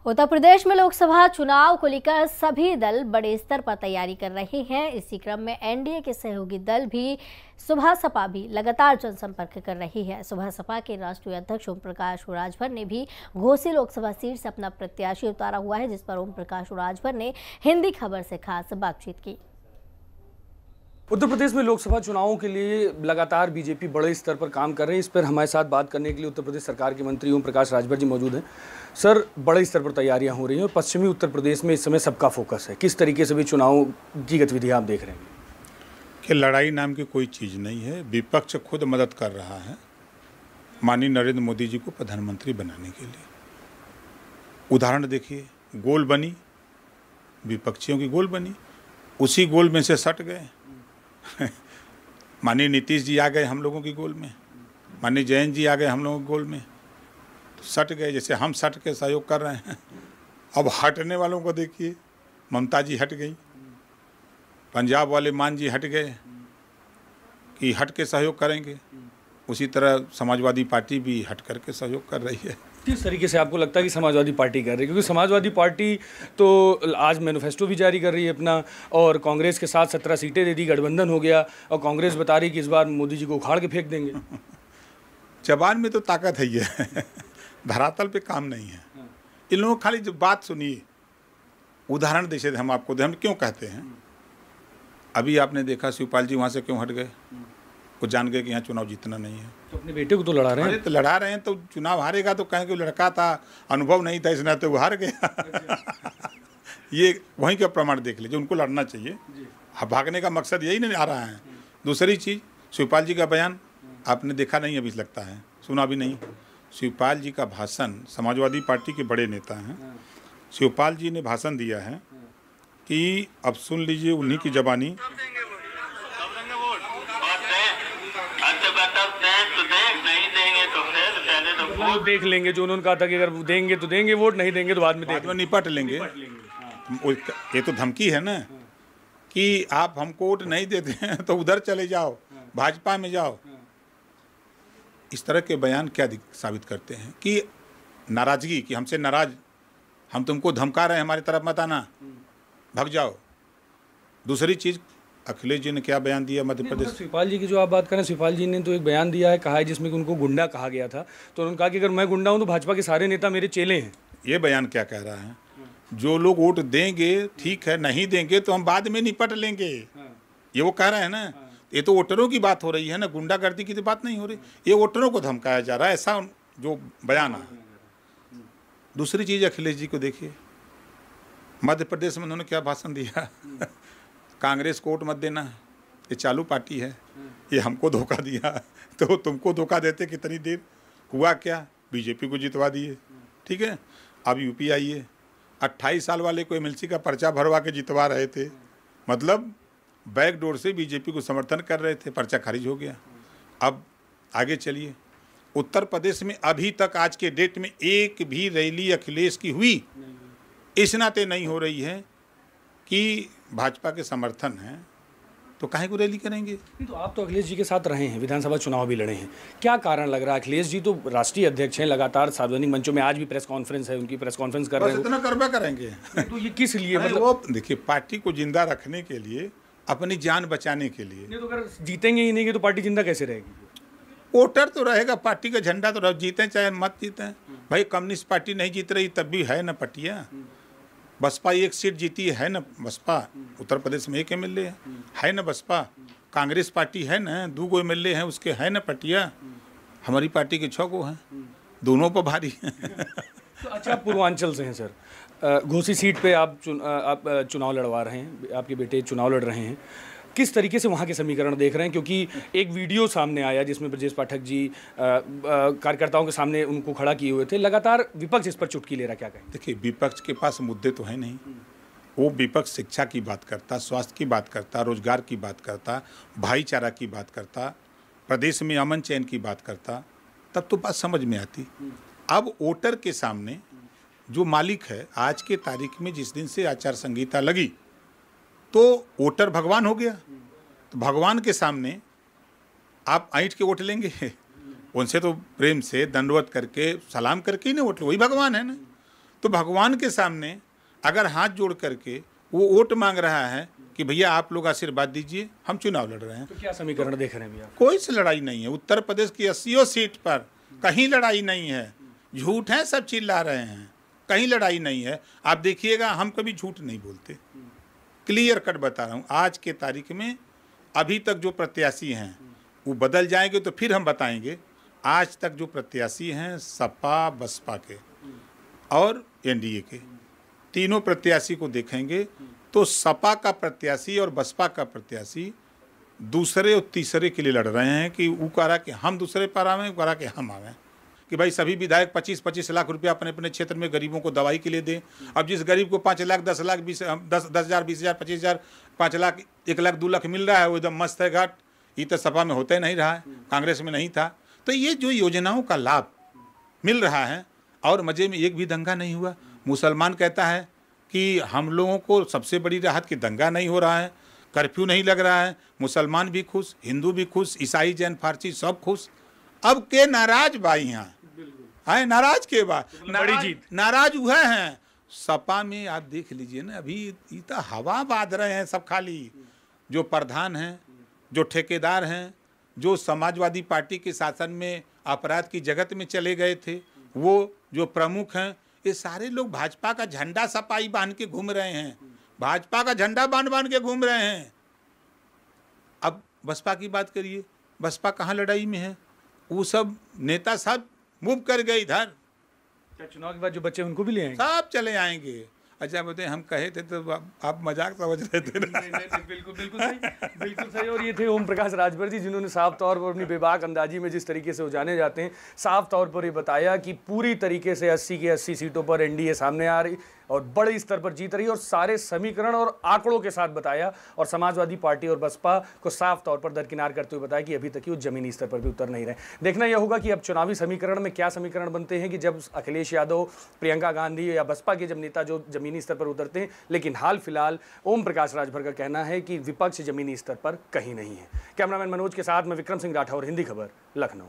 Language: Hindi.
उत्तर प्रदेश में लोकसभा चुनाव को लेकर सभी दल बड़े स्तर पर तैयारी कर रहे हैं। इसी क्रम में एनडीए के सहयोगी दल भी सुबह सपा भी लगातार जनसंपर्क कर रही है। सुबह सपा के राष्ट्रीय अध्यक्ष ओम प्रकाश राजभर ने भी घोसी लोकसभा सीट से अपना प्रत्याशी उतारा हुआ है, जिस पर ओम प्रकाश राजभर ने हिंदी खबर से खास बातचीत की। उत्तर प्रदेश में लोकसभा चुनावों के लिए लगातार बीजेपी बड़े स्तर पर काम कर रही है। इस पर हमारे साथ बात करने के लिए उत्तर प्रदेश सरकार के मंत्री ओम प्रकाश राजभर जी मौजूद हैं। सर, बड़े स्तर पर तैयारियां हो रही हैं और पश्चिमी उत्तर प्रदेश में इस समय सबका फोकस है। किस तरीके से भी चुनाव की गतिविधियां आप देख रहे हैं? कि लड़ाई नाम की कोई चीज़ नहीं है। विपक्ष खुद मदद कर रहा है माननीय नरेंद्र मोदी जी को प्रधानमंत्री बनाने के लिए। उदाहरण देखिए, गोल बनी, विपक्षियों की गोल बनी, उसी गोल में से सट गए। माननीय नीतीश जी आ गए हम लोगों की गोल में, माननीय जयंत जी आ गए हम लोगों की गोल में, तो सट गए। जैसे हम सट के सहयोग कर रहे हैं, अब हटने वालों को देखिए। ममता जी हट गई, पंजाब वाले मान जी हट गए कि हट के सहयोग करेंगे। उसी तरह समाजवादी पार्टी भी हट करके सहयोग कर रही है। किस तरीके से आपको लगता है कि समाजवादी पार्टी कर रही है? क्योंकि समाजवादी पार्टी तो आज मैनिफेस्टो भी जारी कर रही है अपना, और कांग्रेस के साथ 17 सीटें दे दी, गठबंधन हो गया, और कांग्रेस बता रही कि इस बार मोदी जी को उखाड़ के फेंक देंगे। जबान में तो ताकत है ही है, धरातल पे काम नहीं है। इन लोगों खाली जो बात सुनिए, उदाहरण जैसे हम आपको हम क्यों कहते हैं। अभी आपने देखा शिवपाल जी वहाँ से क्यों हट गए? वो जान गए कि यहाँ चुनाव जीतना नहीं है। तो अपने बेटे को तो लड़ा रहे हैं। अरे तो लड़ा रहे हैं, तो चुनाव हारेगा तो कहेंगे लड़का था, अनुभव नहीं था, इसने तो वो हार गया। ये वहीं का प्रमाण देख लीजिए, उनको लड़ना चाहिए। भागने का मकसद यही नहीं आ रहा है। दूसरी चीज़, शिवपाल जी का बयान आपने देखा नहीं, अभी लगता है सुना भी नहीं। शिवपाल जी का भाषण, समाजवादी पार्टी के बड़े नेता हैं, शिवपाल जी ने भाषण दिया है कि अब सुन लीजिए उन्हीं की जबानी। वो देख लेंगे, जो उन्होंने कहा था कि अगर देंगे तो देंगे वोट, नहीं देंगे तो बाद में निपट लेंगे। ये तो धमकी है ना कि आप हमको वोट नहीं देते हैं तो उधर चले जाओ, भाजपा में जाओ। इस तरह के बयान क्या साबित करते हैं? कि नाराजगी, कि हमसे नाराज, हम तुमको धमका रहे हैं, हमारी तरफ मत आना, भाग जाओ। दूसरी चीज़, अखिलेश जी ने क्या बयान दिया मध्य प्रदेश? शिवपाल जी की जो आप बात करें, शिवपाल जी ने तो एक बयान दिया है, कहा है जिसमें कि उनको गुंडा कहा गया था। तो उन्होंने कहा कि अगर मैं गुंडा हूं तो भाजपा के सारे नेता मेरे चेले हैं। ये बयान क्या कह रहा है? जो लोग वोट देंगे ठीक है, नहीं देंगे तो हम बाद में निपट लेंगे, ये वो कह रहे हैं ना। ये तो वोटरों की बात हो रही है ना, गुंडागर्दी की तो बात नहीं हो रही। ये वोटरों को धमकाया जा रहा है, ऐसा जो बयान है। दूसरी चीज़, अखिलेश जी को देखिए, मध्य प्रदेश में उन्होंने क्या भाषण दिया। कांग्रेस को वोट मत देना, ये चालू पार्टी है, ये हमको धोखा दिया, तो तुमको धोखा देते कितनी देर हुआ? क्या बीजेपी को जितवा दिए, ठीक है। अब यूपी आइए, 28 साल वाले को एमएलसी का पर्चा भरवा के जितवा रहे थे, मतलब बैकडोर से बीजेपी को समर्थन कर रहे थे, पर्चा खारिज हो गया। अब आगे चलिए, उत्तर प्रदेश में अभी तक आज के डेट में एक भी रैली अखिलेश की हुई इस नाते नहीं हो रही है कि भाजपा के समर्थन है, तो काहे को रैली करेंगे? तो आप तो अखिलेश जी के साथ रहे हैं, विधानसभा चुनाव भी लड़े हैं, क्या कारण लग रहा है? अखिलेश जी तो राष्ट्रीय अध्यक्ष हैं, लगातार सार्वजनिक मंचों में, आज भी प्रेस कॉन्फ्रेंस है, उनकी प्रेंस कॉन्फ्रेंस कर रहे हैं। इतना करवा करेंगे तो ये किस लिए? मतलब वो देखिए, पार्टी को जिंदा रखने के लिए, अपनी जान बचाने के लिए। नहीं तो अगर जीतेंगे ही नहीं तो पार्टी जिंदा कैसे रहेगी? वोटर तो रहेगा, पार्टी का झंडा तो जीतें चाहे मत जीतें। भाई कम्युनिस्ट पार्टी नहीं जीत रही तब भी है ना पटिया। बसपा एक सीट जीती है ना, बसपा उत्तर प्रदेश में एक एमएलए है ना, बसपा। कांग्रेस पार्टी है ना, 2 एमएलए हैं उसके, है ना पटिया। हमारी पार्टी के 6 हैं, दोनों पर भारी हैं। तो अच्छा, आप पूर्वांचल से हैं सर, घोसी सीट पे आप चुनाव लड़वा रहे हैं, आपके बेटे चुनाव लड़ रहे हैं। किस तरीके से वहाँ के समीकरण देख रहे हैं? क्योंकि एक वीडियो सामने आया जिसमें ब्रजेश पाठक जी कार्यकर्ताओं के सामने उनको खड़ा किए हुए थे, लगातार विपक्ष इस पर चुटकी ले रहा, क्या कहें? देखिए, विपक्ष के पास मुद्दे तो है नहीं। वो विपक्ष शिक्षा की बात करता, स्वास्थ्य की बात करता, रोजगार की बात करता, भाईचारा की बात करता, प्रदेश में अमन चैन की बात करता, तब तो बात समझ में आती। अब वोटर के सामने जो मालिक है, आज के तारीख में जिस दिन से आचार संहिता लगी तो वोटर भगवान हो गया। तो भगवान के सामने आप ऐंठ के वोट लेंगे? उनसे तो प्रेम से दंडवत करके सलाम करके ही ना वोट लो, वही भगवान है ना। तो भगवान के सामने अगर हाथ जोड़ करके वो वोट मांग रहा है कि भैया आप लोग आशीर्वाद दीजिए, हम चुनाव लड़ रहे हैं। तो क्या समीकरण देख रहे हैं भैया? कोई से लड़ाई नहीं है। उत्तर प्रदेश की 80 सीट पर कहीं लड़ाई नहीं है। झूठ है, सब चिल्ला रहे हैं, कहीं लड़ाई नहीं है। आप देखिएगा, हम कभी झूठ नहीं बोलते, क्लियर कट बता रहा हूँ। आज के तारीख में अभी तक जो प्रत्याशी हैं वो बदल जाएंगे तो फिर हम बताएंगे। आज तक जो प्रत्याशी हैं सपा बसपा के और एनडीए के, तीनों प्रत्याशी को देखेंगे तो सपा का प्रत्याशी और बसपा का प्रत्याशी दूसरे और तीसरे के लिए लड़ रहे हैं कि वो कह रहा कि हम दूसरे पर आवें, वो कह रहा कि हम आवें, कि भाई सभी विधायक 25-25 लाख रुपया अपने अपने क्षेत्र में गरीबों को दवाई के लिए दें। अब जिस गरीब को 5 लाख 10 लाख 10,000 20,000 25,000 5 लाख 1 लाख 2 लाख मिल रहा है वो एकदम मस्त है घाट। ये तो सपा में होता ही नहीं रहा है, कांग्रेस में नहीं था। तो ये जो योजनाओं का लाभ मिल रहा है और मज़े में एक भी दंगा नहीं हुआ। मुसलमान कहता है कि हम लोगों को सबसे बड़ी राहत कि दंगा नहीं हो रहा है, कर्फ्यू नहीं लग रहा है, मुसलमान भी खुश, हिंदू भी खुश, ईसाई जैन फारसी सब खुश। अब के नाराज भाई यहाँ है, नाराज के बाद बड़ी जीत, नाराज हुए हैं। सपा में आप देख लीजिए ना, अभी ये तो हवा बांध रहे हैं सब खाली। जो प्रधान हैं, जो ठेकेदार हैं, जो समाजवादी पार्टी के शासन में अपराध की जगत में चले गए थे, वो जो प्रमुख हैं, ये सारे लोग भाजपा का झंडा सपाई बांध के घूम रहे हैं, भाजपा का झंडा बांध के घूम रहे हैं। अब बसपा की बात करिए, बसपा कहाँ लड़ाई में है? वो सब नेता सब मूव कर गए इधर। क्या चुनाव के बाद जो बच्चे उनको भी ले आएंगे? सब चले आएंगे। अच्छा बोलते हम कहे थे तो आप मजाक समझ रहे थे ना? नहीं, बिल्कुल बिल्कुल सही, बिल्कुल सही। और ये थे ओम प्रकाश राजभर जी, जिन्होंने साफ तौर पर अपनी बेबाक अंदाजी में जिस तरीके से वो जाने जाते हैं, साफ तौर पर ये बताया कि पूरी तरीके से 80 की 80 सीटों पर एनडीए सामने आ रही और बड़े स्तर पर जीत रही, और सारे समीकरण और आंकड़ों के साथ बताया, और समाजवादी पार्टी और बसपा को साफ तौर पर दरकिनार करते हुए बताया कि अभी तक वो जमीनी स्तर पर भी उतर नहीं रहे। देखना यह होगा कि अब चुनावी समीकरण में क्या समीकरण बनते हैं कि जब अखिलेश यादव, प्रियंका गांधी या बसपा के जब नेता जो जमीनी स्तर पर उतरते हैं। लेकिन हाल फिलहाल ओम प्रकाश राजभर का कहना है कि विपक्ष जमीनी स्तर पर कहीं नहीं है। कैमरामैन मनोज के साथ में विक्रम सिंह राठौर, हिंदी खबर, लखनऊ।